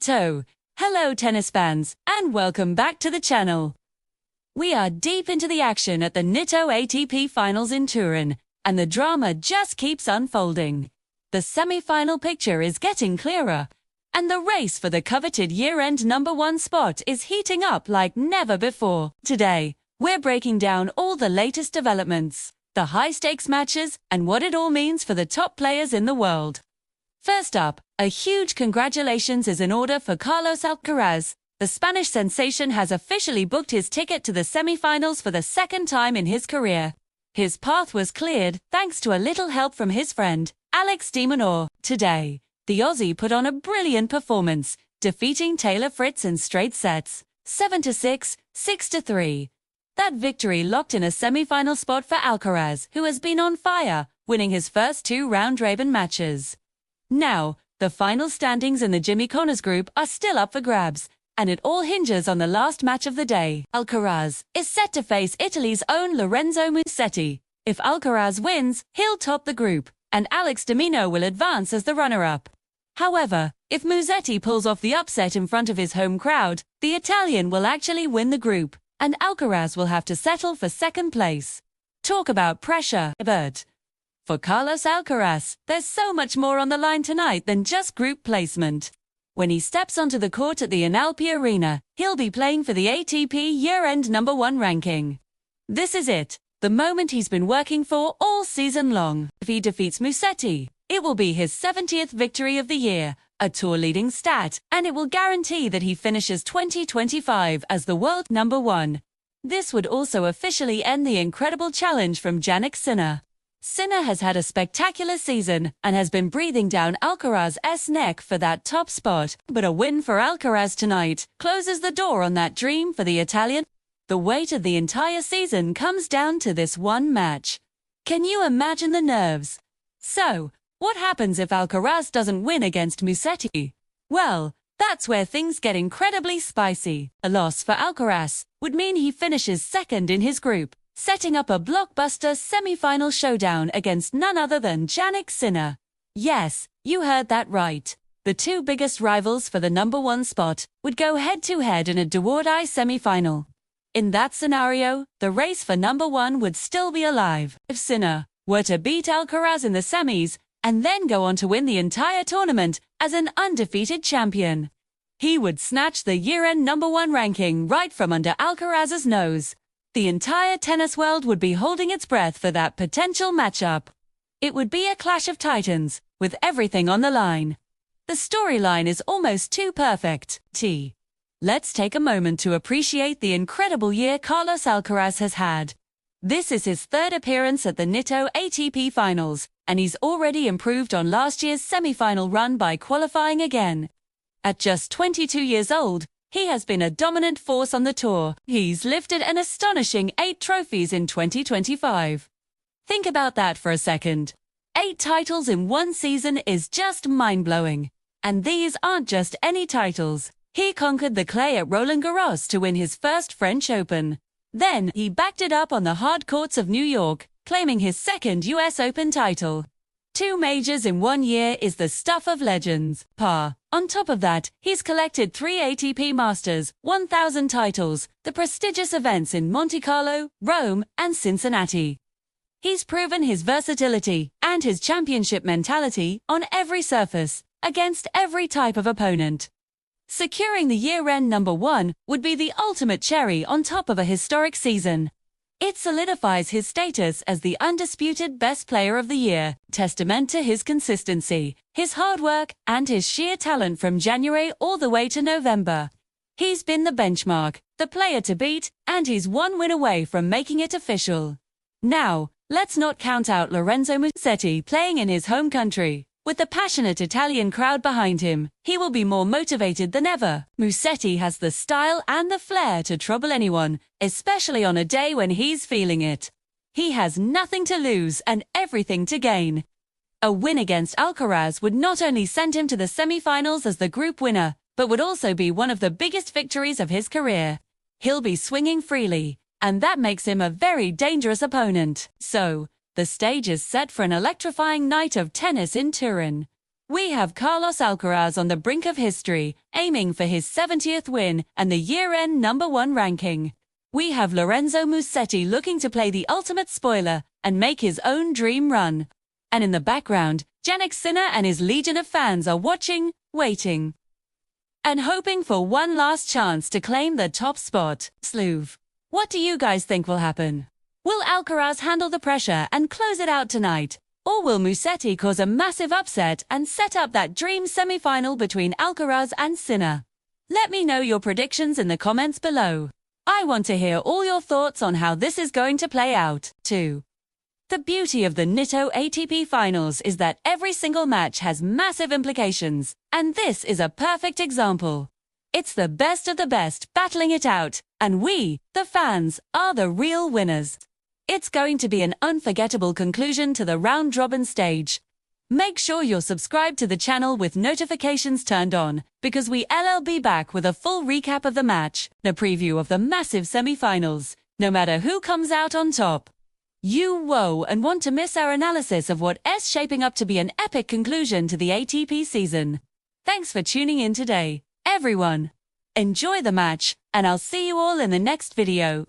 Nitto. Hello tennis fans, and welcome back to the channel. We are deep into the action at the Nitto ATP Finals in Turin, and the drama just keeps unfolding. The semi-final picture is getting clearer, and the race for the coveted year-end #1 spot is heating up like never before. Today, we're breaking down all the latest developments, the high-stakes matches, and what it all means for the top players in the world. First up, a huge congratulations is in order for Carlos Alcaraz. The Spanish sensation has officially booked his ticket to the semi-finals for the second time in his career. His path was cleared thanks to a little help from his friend, Alex de Minaur. Today, the Aussie put on a brilliant performance, defeating Taylor Fritz in straight sets, 7-6, 6-3. That victory locked in a semi-final spot for Alcaraz, who has been on fire, winning his first two round-robin matches. Now, the final standings in the Jimmy Connors group are still up for grabs, and it all hinges on the last match of the day. Alcaraz is set to face Italy's own Lorenzo Musetti. If Alcaraz wins, he'll top the group, and Alex de Minaur will advance as the runner-up. However, if Musetti pulls off the upset in front of his home crowd, the Italian will actually win the group, and Alcaraz will have to settle for second place. Talk about pressure, but for Carlos Alcaraz, there's so much more on the line tonight than just group placement. When he steps onto the court at the Alpi Arena, he'll be playing for the ATP year-end #1 ranking. This is it, the moment he's been working for all season long. If he defeats Musetti, it will be his 70th victory of the year, a tour-leading stat, and it will guarantee that he finishes 2025 as the world #1. This would also officially end the incredible challenge from Jannik Sinner. Sinner has had a spectacular season and has been breathing down Alcaraz's neck for that top spot, but a win for Alcaraz tonight closes the door on that dream for the Italian. The weight of the entire season comes down to this one match. Can you imagine the nerves? So, what happens if Alcaraz doesn't win against Musetti? Well, that's where things get incredibly spicy. A loss for Alcaraz would mean he finishes second in his group, setting up a blockbuster semi-final showdown against none other than Jannik Sinner. Yes, you heard that right. The two biggest rivals for the #1 spot would go head-to-head in a do-or-die semi-final. In that scenario, the race for #1 would still be alive. If Sinner were to beat Alcaraz in the semis and then go on to win the entire tournament as an undefeated champion, he would snatch the year-end #1 ranking right from under Alcaraz's nose. The entire tennis world would be holding its breath for that potential matchup. It would be a clash of titans, with everything on the line. The storyline is almost too perfect. Let's take a moment to appreciate the incredible year Carlos Alcaraz has had. This is his third appearance at the Nitto ATP Finals, and he's already improved on last year's semi-final run by qualifying again. At just 22 years old, he has been a dominant force on the tour. He's lifted an astonishing 8 trophies in 2025. Think about that for a second. 8 titles in one season is just mind-blowing. And these aren't just any titles. He conquered the clay at Roland Garros to win his first French Open. Then, he backed it up on the hard courts of New York, claiming his second US Open title. 2 majors in 1 year is the stuff of legends. On top of that, he's collected 3 ATP Masters, 1,000 titles, the prestigious events in Monte Carlo, Rome, and Cincinnati. He's proven his versatility and his championship mentality on every surface, against every type of opponent. Securing the year-end #1 would be the ultimate cherry on top of a historic season. It solidifies his status as the undisputed best player of the year, testament to his consistency, his hard work, and his sheer talent from January all the way to November. He's been the benchmark, the player to beat, and he's 1 win away from making it official. Now, let's not count out Lorenzo Musetti playing in his home country. With the passionate Italian crowd behind him, he will be more motivated than ever. Musetti has the style and the flair to trouble anyone, especially on a day when he's feeling it. He has nothing to lose and everything to gain. A win against Alcaraz would not only send him to the semi-finals as the group winner, but would also be one of the biggest victories of his career. He'll be swinging freely, and that makes him a very dangerous opponent. So, the stage is set for an electrifying night of tennis in Turin. We have Carlos Alcaraz on the brink of history, aiming for his 70th win and the year-end #1 ranking. We have Lorenzo Musetti looking to play the ultimate spoiler and make his own dream run. And in the background, Jannik Sinner and his legion of fans are watching, waiting, and hoping for one last chance to claim the top spot. Sluve. What do you guys think will happen? Will Alcaraz handle the pressure and close it out tonight? Or will Musetti cause a massive upset and set up that dream semi-final between Alcaraz and Sinner? Let me know your predictions in the comments below. I want to hear all your thoughts on how this is going to play out, too. The beauty of the Nitto ATP Finals is that every single match has massive implications, and this is a perfect example. It's the best of the best battling it out, and we, the fans, are the real winners. It's going to be an unforgettable conclusion to the round-robin stage. Make sure you're subscribed to the channel with notifications turned on, because we'll be back with a full recap of the match, a preview of the massive semi-finals, no matter who comes out on top. You whoa and want to miss our analysis of what's shaping up to be an epic conclusion to the ATP season. Thanks for tuning in today, everyone. Enjoy the match, and I'll see you all in the next video.